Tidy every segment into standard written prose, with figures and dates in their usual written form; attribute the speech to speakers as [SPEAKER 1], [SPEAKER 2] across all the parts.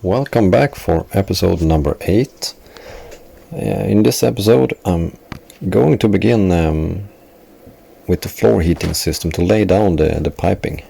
[SPEAKER 1] Welcome back for episode number 8. In this episode I'm going to begin with the floor heating system to lay down the piping.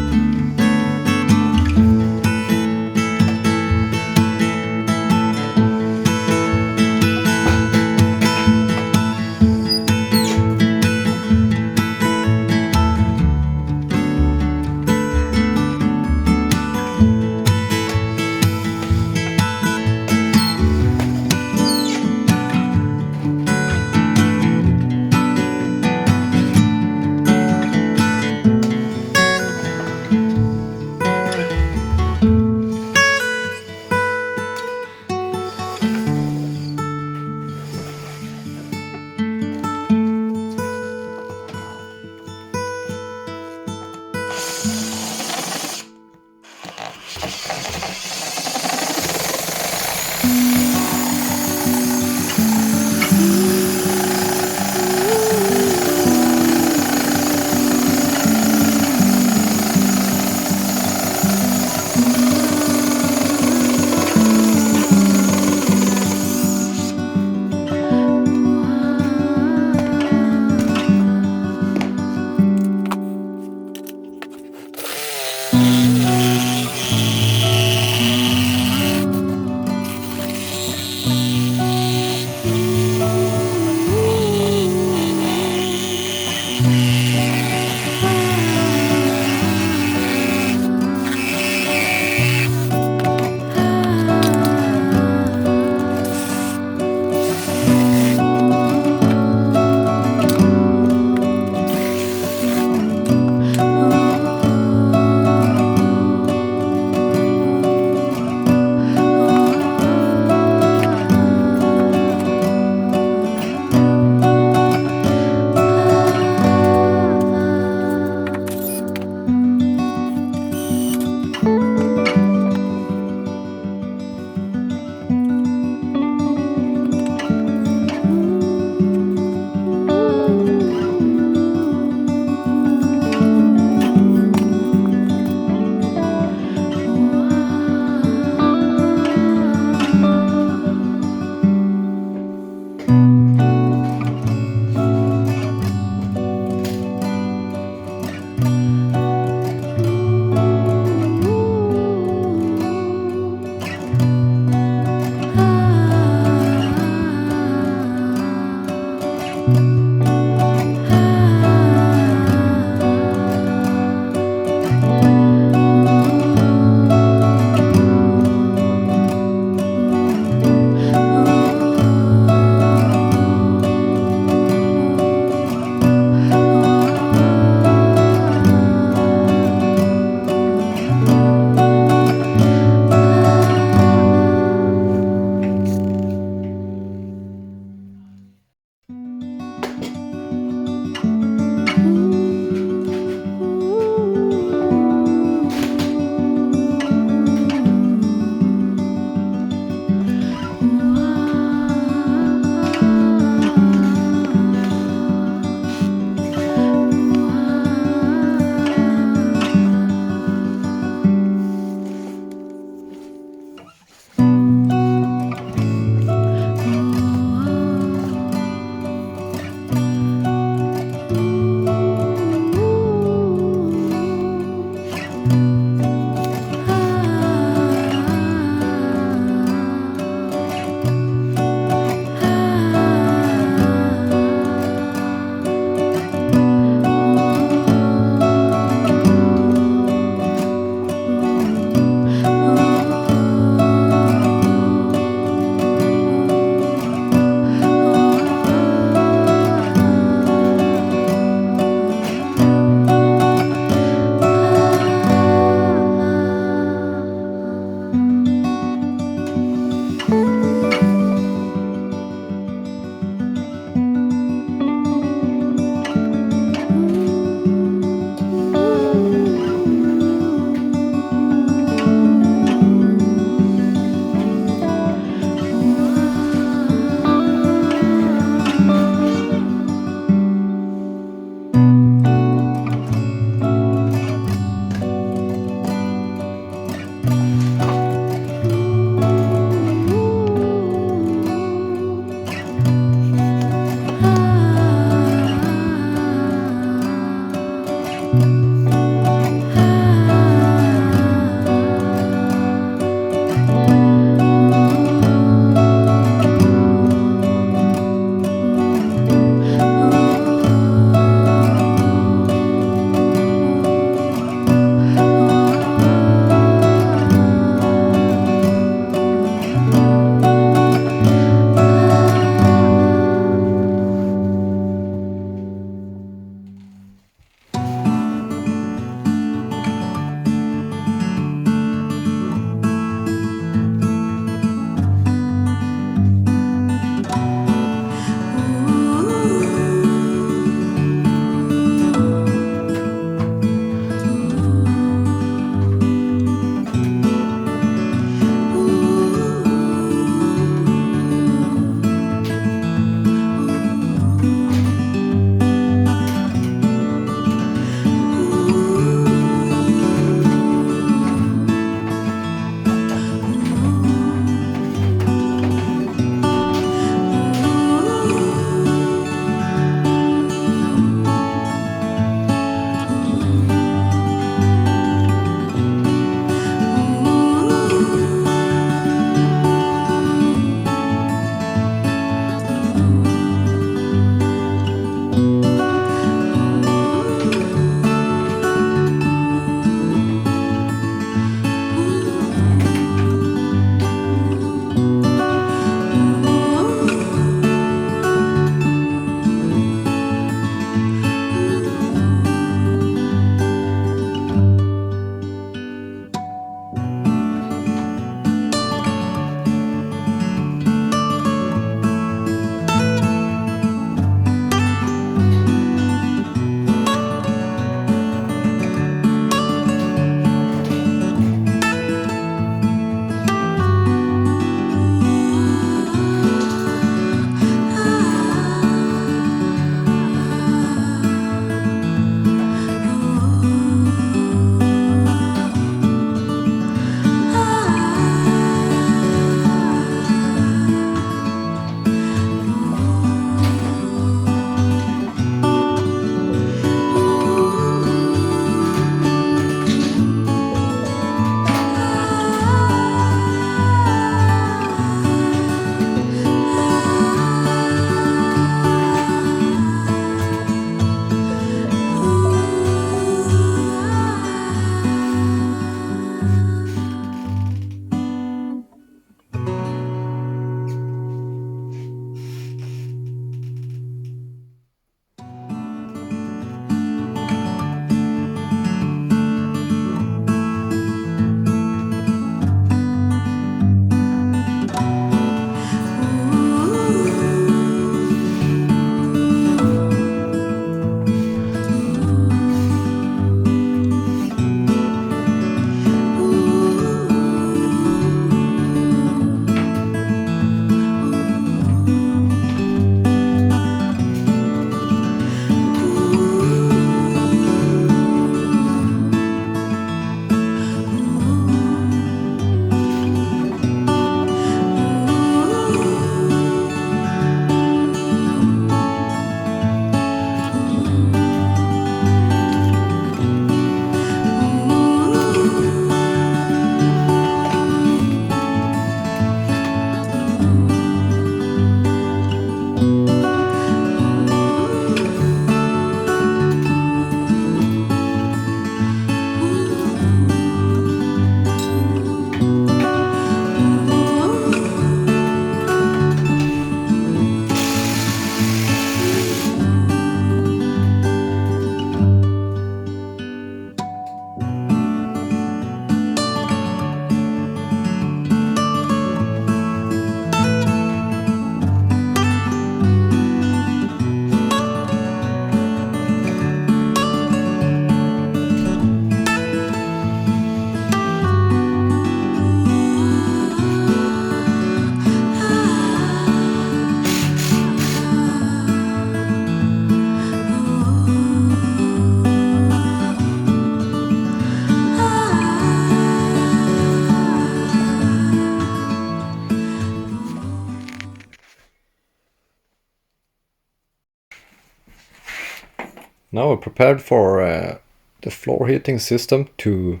[SPEAKER 1] now we're prepared for the floor heating system to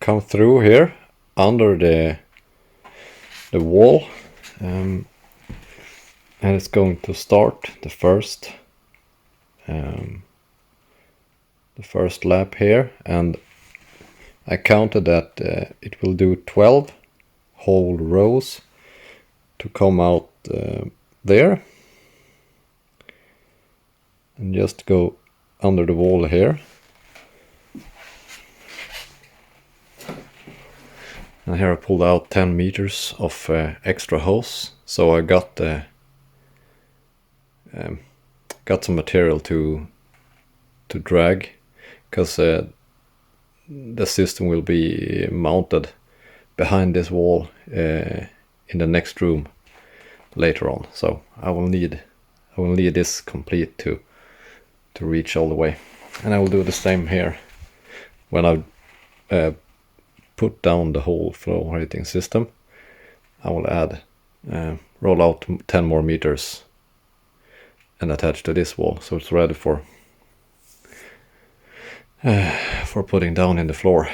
[SPEAKER 1] come through here under the wall, and it's going to start the first lap here, and I counted that it will do 12 whole rows to come out there, and just go under the wall here. And here I pulled out 10 meters of extra hose, so I got some material to drag, because the system will be mounted behind this wall in the next room later on. So I will need this complete to reach all the way, and I will do the same here when I put down the whole floor heating system. I will add roll out 10 more meters and attach to this wall, so it's ready for putting down in the floor.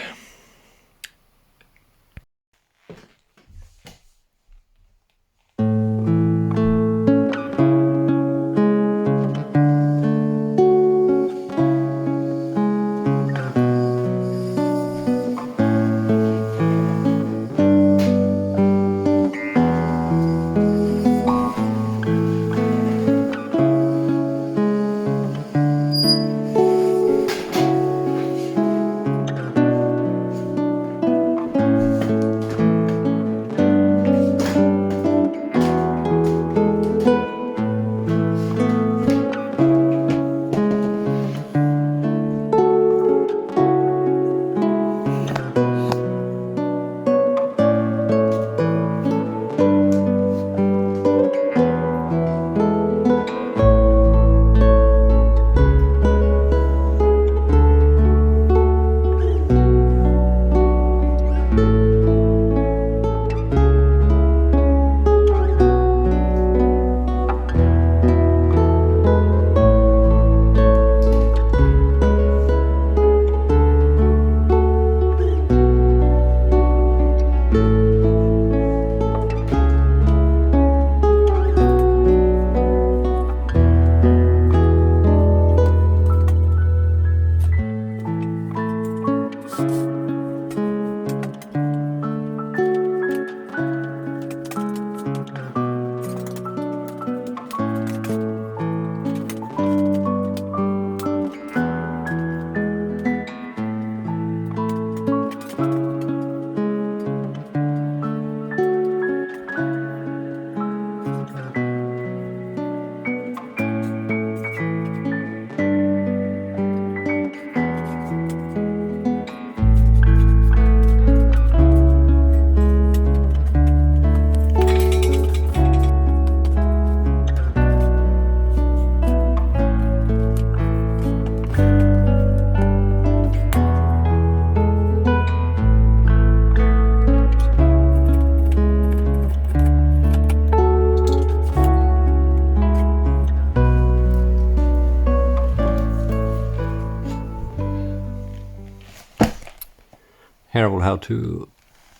[SPEAKER 1] Here I will have to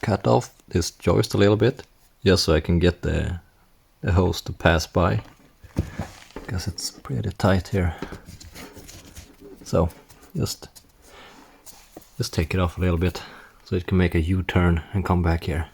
[SPEAKER 1] cut off this joist a little bit, just so I can get the hose to pass by, because it's pretty tight here. So just take it off a little bit so it can make a U-turn and come back here.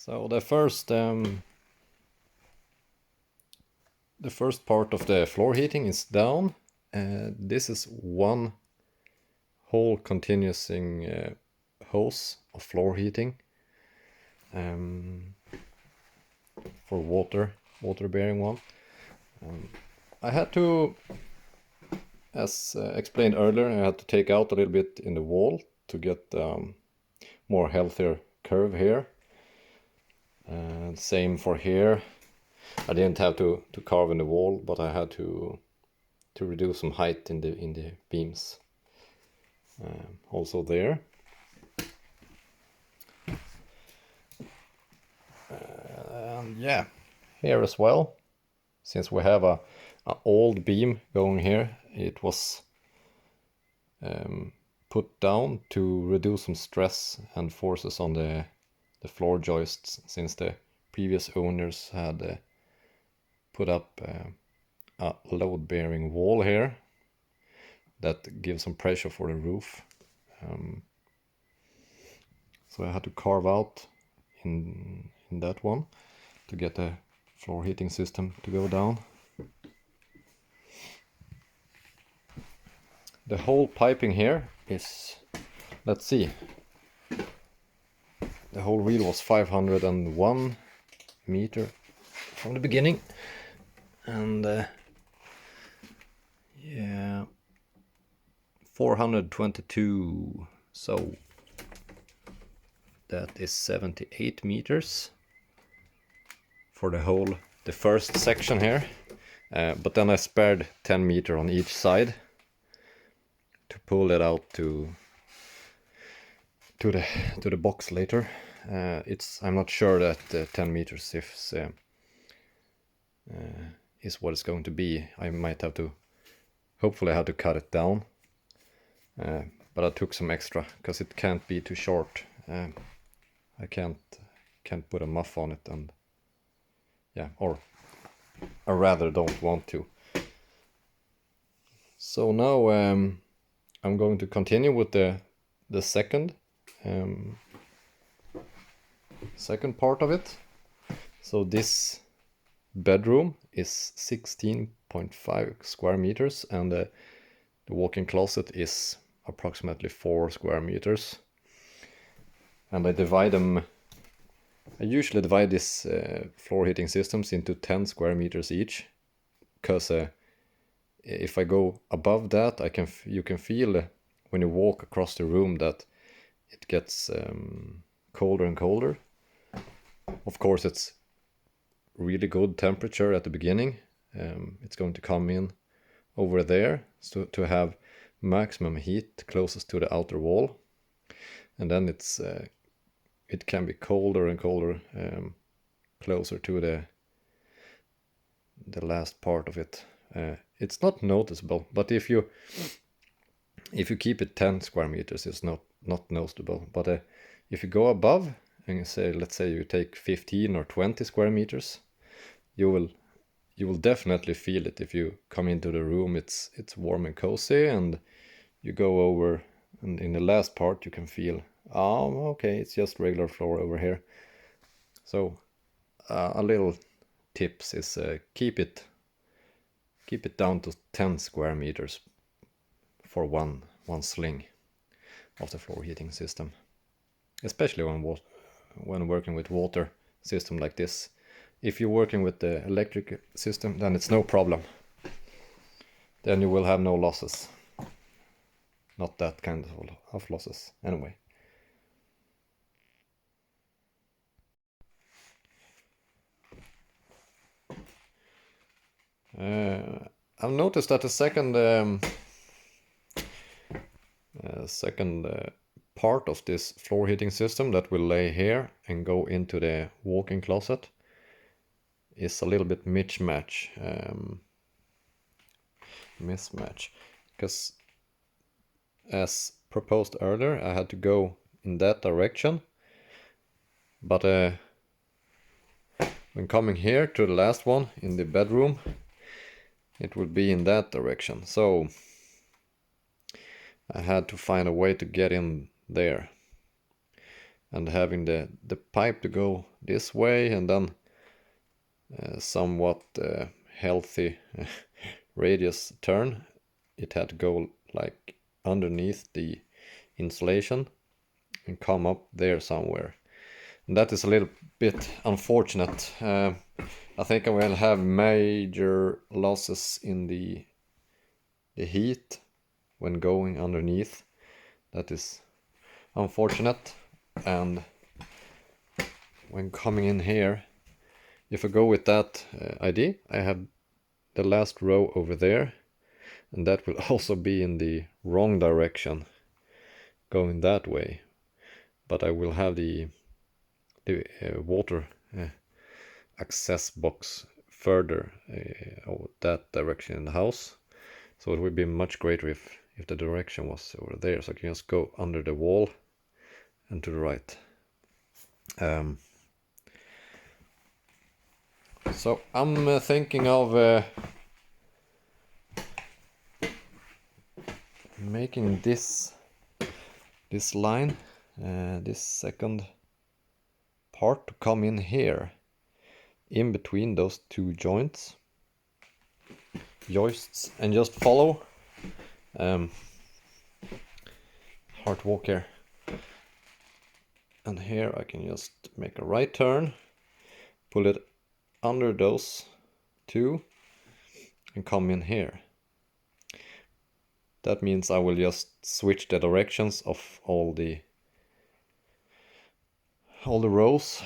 [SPEAKER 1] So the first part of the floor heating is down. This is one whole continuous hose of floor heating for water bearing one. I had to, as explained earlier, I had to take out a little bit in the wall to get more healthier curve here. And same for here. I didn't have to carve in the wall, but I had to reduce some height in the beams. Also there. And yeah, here as well. Since we have a old beam going here, it was put down to reduce some stress and forces on the floor joists, since the previous owners had put up a load-bearing wall here that gives some pressure for the roof. So I had to carve out in that one to get the floor heating system to go down. The whole piping here is, let's see, the whole reel was 501 meter from the beginning, and yeah, 422, so that is 78 meters for the first section here, but then I spared 10 meter on each side to pull it out to the box later. I'm not sure that 10 meters is what it's going to be. I might have to, hopefully I have to cut it down, but I took some extra because it can't be too short. I can't put a muff on it, and yeah, or I rather don't want to. So now I'm going to continue with the second part of it. So this bedroom is 16.5 square meters, and the walk-in closet is approximately 4 square meters. And I usually divide this floor heating systems into 10 square meters each, because if I go above that, you can feel when you walk across the room that it gets colder and colder. Of course, it's really good temperature at the beginning. It's going to come in over there, so to have maximum heat closest to the outer wall, and then it can be colder and colder closer to the last part of it. It's not noticeable, but if you keep it 10 square meters, it's not noticeable. But if you go above and let's say you take 15 or 20 square meters, you will definitely feel it. If you come into the room, it's warm and cozy, and you go over, and in the last part you can feel, oh, okay, it's just regular floor over here. So a little tips is keep it down to 10 square meters for one sling of the floor heating system, especially when working with water system like this. If you're working with the electric system, then it's no problem. Then you will have no losses. Not that kind of losses anyway. I've noticed that the second part of this floor heating system that will lay here and go into the walk-in closet is a little bit mismatch, because as proposed earlier, I had to go in that direction, but when coming here to the last one in the bedroom, it would be in that direction. So I had to find a way to get in there. and having the pipe to go this way, and then somewhat healthy radius turn, it had to go like underneath the insulation and come up there somewhere. And that is a little bit unfortunate. I think I will have major losses in the heat when going underneath. That is unfortunate. And when coming in here, if I go with that idea, I have the last row over there, and that will also be in the wrong direction, going that way. But I will have the water access box further that direction in the house. So it would be much greater if the direction was over there, so I can just go under the wall and to the right. So I'm thinking of making this line, this second part, to come in here in between those two joists, and just follow. Hard walk here. And here I can just make a right turn, pull it under those two, and come in here. That means I will just switch the directions of all the rows,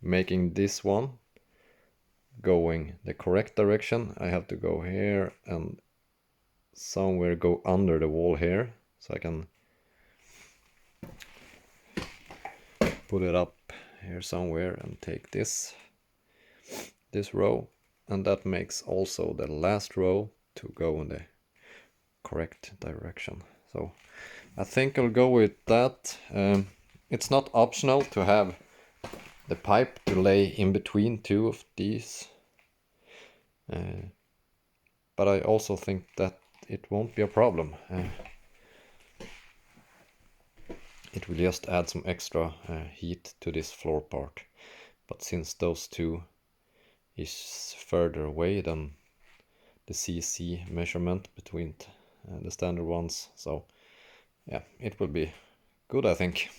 [SPEAKER 1] making this one going the correct direction. I have to go here and somewhere go under the wall here, so I can put it up here somewhere and take this row, and that makes also the last row to go in the correct direction. So I think I'll go with that. It's not optional to have the pipe to lay in between two of these, but I also think that it won't be a problem. It will just add some extra heat to this floor part, but since those two is further away than the CC measurement between the standard ones, so yeah, it will be good, I think.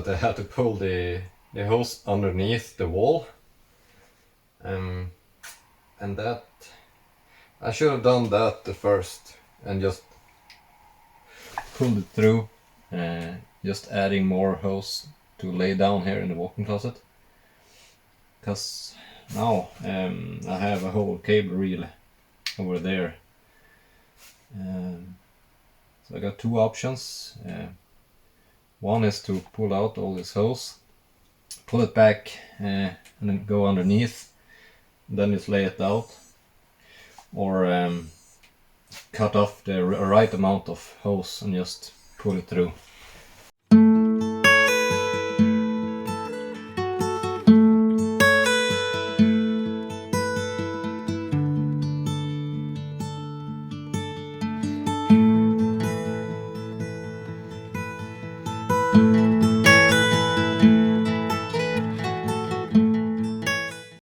[SPEAKER 1] that I had to pull the hose underneath the wall, and that I should have done that the first and just pulled it through, just adding more hose to lay down here in the walk-in closet, because now I have a whole cable reel over there. So I got two options. One is to pull out all this hose, pull it back, and then go underneath, then just lay it out, or cut off the right amount of hose and just pull it through.